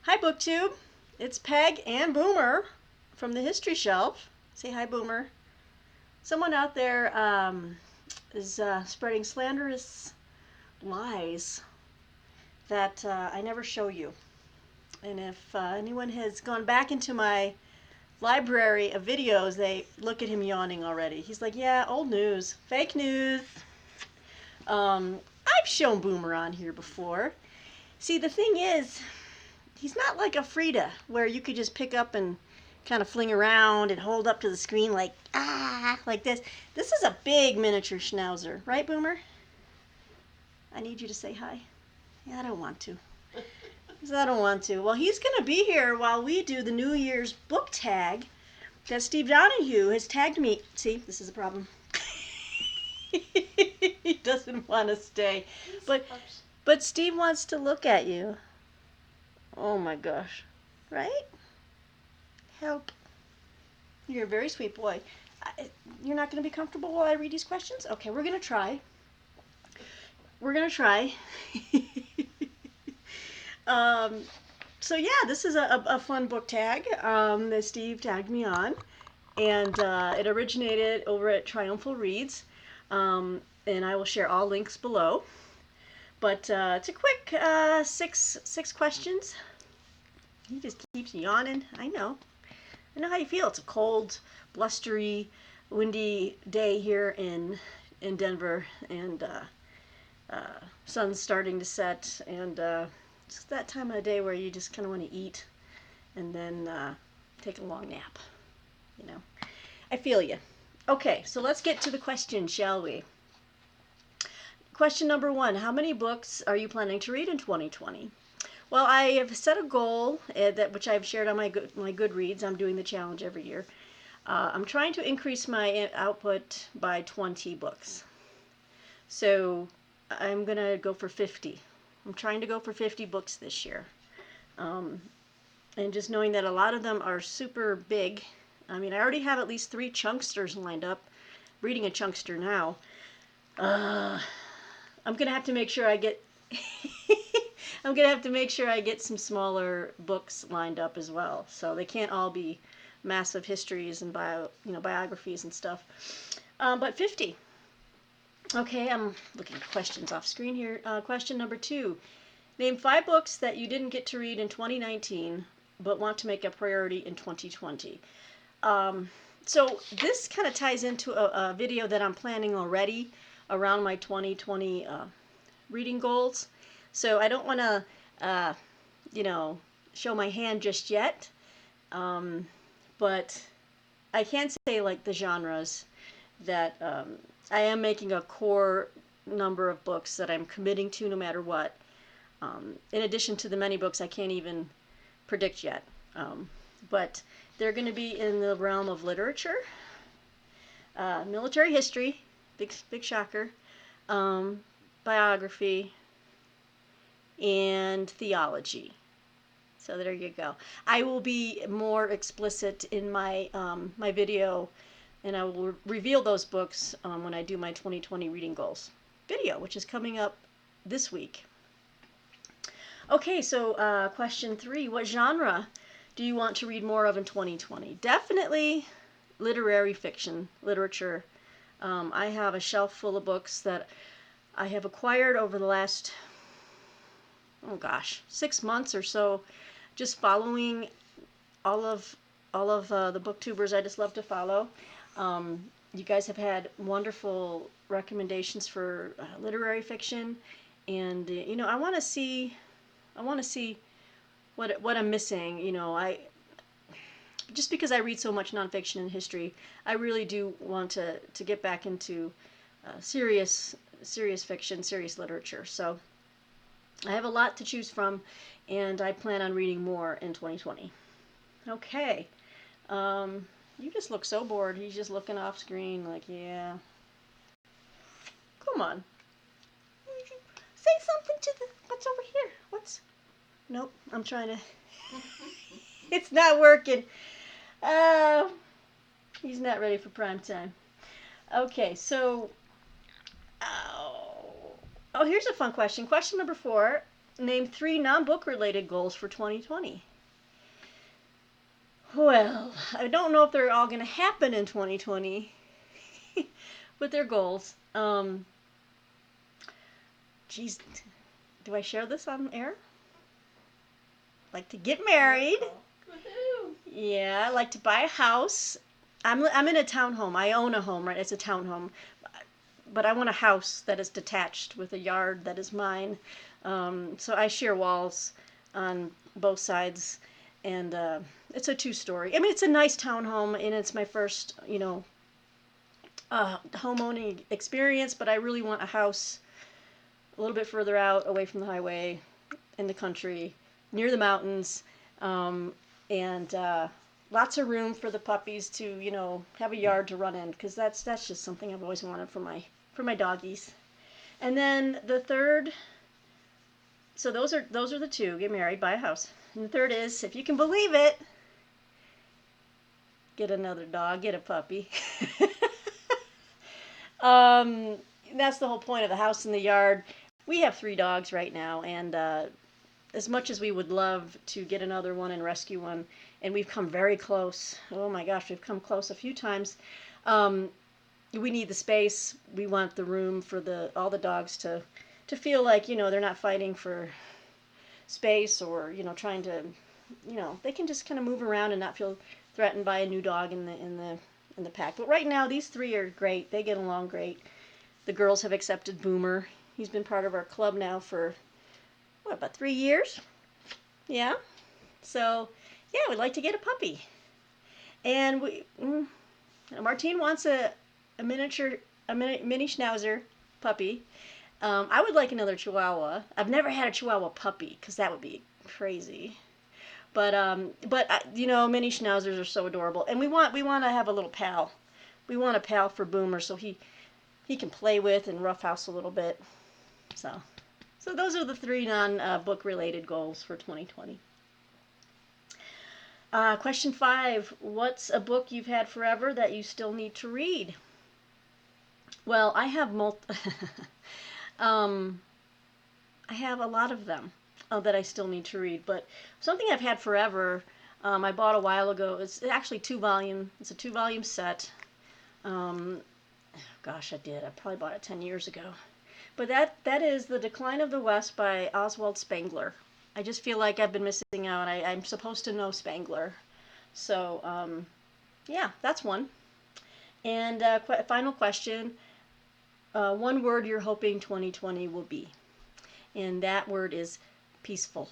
Hi, BookTube. It's Peg and Boomer from the History Shelf. Say hi, Boomer. Someone out there is spreading slanderous lies that I never show you. And if anyone has gone back into my library of videos, they look at him yawning already. He's like, yeah, old news, fake news. I've shown Boomer on here before. See, the thing is, he's not like a Frida, where you could just pick up and kind of fling around and hold up to the screen like this. This is a big miniature schnauzer, right, Boomer? I need you to say hi. Yeah, I don't want to. I don't want to. Well, he's going to be here while we do the New Year's book tag that Steve Donahue has tagged me. See, this is a problem. He doesn't want to stay. But Steve wants to look at you. Oh my gosh. Right? Help. You're a very sweet boy. You're not going to be comfortable while I read these questions? Okay, we're going to try. So yeah, this is a fun book tag that Steve tagged me on. And it originated over at Triumphal Reads. And I will share all links below. But it's a quick six questions. He just keeps yawning. I know how you feel. It's a cold, blustery, windy day here in Denver, and sun's starting to set, and it's that time of the day where you just kind of want to eat and then take a long nap. You know, I feel you. Okay, so let's get to the question, shall we? Question number 1: how many books are you planning to read in 2020? Well, I have set a goal which I've shared on my Goodreads. I'm doing the challenge every year. I'm trying to increase my output by 20 books. So I'm going to go for 50. I'm trying to go for 50 books this year. And just knowing that a lot of them are super big. I mean, I already have at least 3 chunksters lined up. Reading a chunkster now. I'm going to have to make sure I get some smaller books lined up as well. So they can't all be massive histories and biographies and stuff. But 50. Okay, I'm looking at questions off screen here. Question number 2. Name 5 books that you didn't get to read in 2019 but want to make a priority in 2020. So this kind of ties into a video that I'm planning already around my 2020 reading goals. So I don't want to, show my hand just yet. But I can say like the genres that I am making a core number of books that I'm committing to no matter what. In addition to the many books I can't even predict yet. But they're going to be in the realm of literature, military history, big shocker, biography, and theology. So there you go. I will be more explicit in my my video, and I will reveal those books when I do my 2020 reading goals video, which is coming up this week. Okay, so question 3: what genre do you want to read more of in 2020? Definitely literary fiction, literature. I have a shelf full of books that I have acquired over the last 6 months or so, just following all of the booktubers I just love to follow. You guys have had wonderful recommendations for literary fiction, and I want to see what I'm missing. Just because I read so much nonfiction and history, I really do want to get back into serious fiction, serious literature. So I have a lot to choose from, and I plan on reading more in 2020. Okay. You just look so bored. He's just looking off screen like, yeah. Come on. Say something to what's over here. Nope, I'm trying to. It's not working. He's not ready for prime time. Okay, so. Oh, here's a fun question. Question number 4. Name 3 non-book related goals for 2020. Well, I don't know if they're all going to happen in 2020, but they're goals. Geez, do I share this on air? Like to get married. Woohoo! Yeah, I like to buy a house. I'm in a townhome. I own a home, right? It's a townhome, but I want a house that is detached with a yard that is mine. So I share walls on both sides, and it's a 2-story. I mean, it's a nice townhome, and it's my first, homeowning experience. But I really want a house a little bit further out, away from the highway, in the country, near the mountains, and lots of room for the puppies to, have a yard to run in, because that's just something I've always wanted for my doggies. And then the third, so those are the 2: get married, buy a house. And the third is, if you can believe it, get another dog, get a puppy. That's the whole point of the house and the yard. We have 3 dogs right now, and as much as we would love to get another one and rescue one, and we've come very close. Oh my gosh, we've come close a few times. We need the space. We want the room for all the dogs to feel like, they're not fighting for space, or, trying to, they can just kind of move around and not feel threatened by a new dog in the pack. But right now, these 3 are great. They get along great. The girls have accepted Boomer. He's been part of our club now for, about 3 years? Yeah. So, yeah, we'd like to get a puppy. And Martine wants a mini Schnauzer puppy. I would like another Chihuahua. I've never had a Chihuahua puppy, because that would be crazy. But mini Schnauzers are so adorable, and we want to have a little pal. We want a pal for Boomer, so he can play with and roughhouse a little bit. So those are the 3 non-book related goals for 2020. Question 5: what's a book you've had forever that you still need to read? Well, I have I have a lot of them that I still need to read, but something I've had forever, I bought a while ago. It's actually 2-volume. It's a 2-volume set. Gosh, I probably bought it 10 years ago. But that is The Decline of the West by Oswald Spengler. I just feel like I've been missing out. I'm supposed to know Spengler. So, yeah, that's one. And final question: one word you're hoping 2020 will be. And that word is peaceful.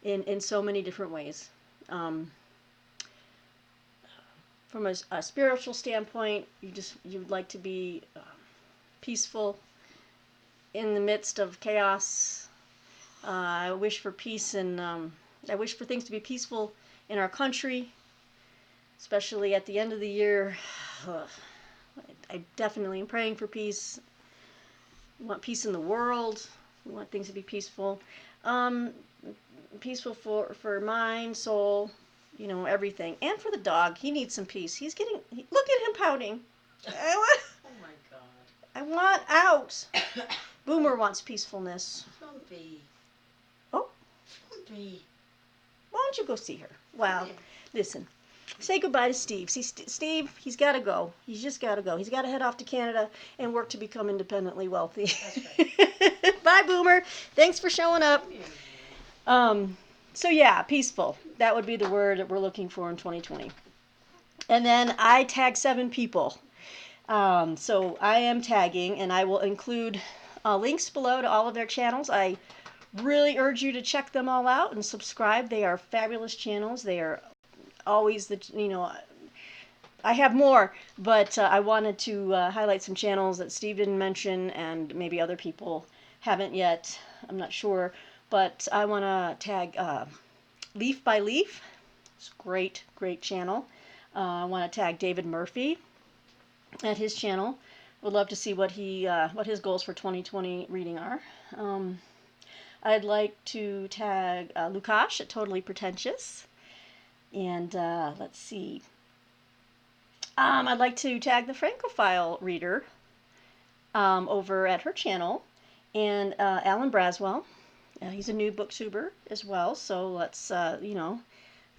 In so many different ways. From a spiritual standpoint, you'd like to be peaceful in the midst of chaos. I wish for peace, and I wish for things to be peaceful in our country, especially at the end of the year. I definitely am praying for peace. We want peace in the world. We want things to be peaceful. Peaceful for mind, soul, everything. And for the dog. He needs some peace. Look at him pouting. Oh my God. I want out. Boomer wants peacefulness. Don't be. Oh? Don't be. Why don't you go see her? Well, listen. Say goodbye to Steve. See, Steve, he's got to go. He's just got to go. He's got to head off to Canada and work to become independently wealthy. That's right. Bye, Boomer. Thanks for showing up. So yeah, peaceful. That would be the word that we're looking for in 2020. And then I tag 7 people. So I am tagging, and I will include links below to all of their channels. I really urge you to check them all out and subscribe. They are fabulous channels. They are always I have more, but I wanted to highlight some channels that Steve didn't mention, and maybe other people haven't yet. I'm not sure, but I want to tag Leaf by Leaf. It's a great channel. I want to tag David Murphy at his channel. Would love to see what his goals for 2020 reading are. I'd like to tag Lukas at Totally Pretentious. And let's see. I'd like to tag the Francophile reader over at her channel. and Alan Braswell. He's a new booktuber as well, so let's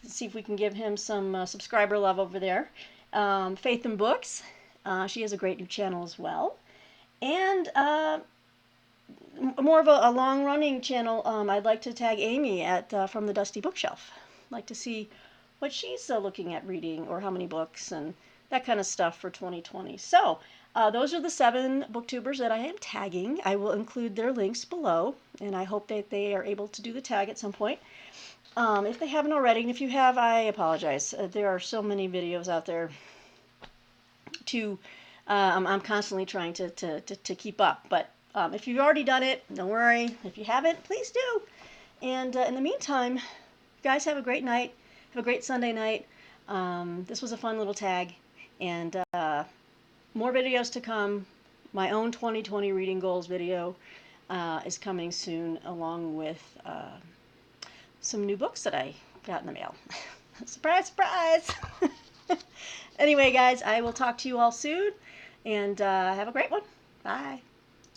see if we can give him some subscriber love over there. Faith&Books. She has a great new channel as well. And more of a long-running channel, I'd like to tag Amy at From the Dusty Bookshelf. I'd like to see what she's looking at reading, or how many books, and that kind of stuff for 2020. So those are the 7 booktubers that I am tagging. I will include their links below, and I hope that they are able to do the tag at some point. If they haven't already, and if you have, I apologize. There are so many videos out there to I'm constantly trying to keep up. But if you've already done it, don't worry. If you haven't, please do. And in the meantime, you guys have a great night. Have a great Sunday night. This was a fun little tag. And more videos to come. My own 2020 reading goals video is coming soon, along with some new books that I got in the mail. Surprise, surprise! Anyway, guys, I will talk to you all soon, and have a great one. Bye.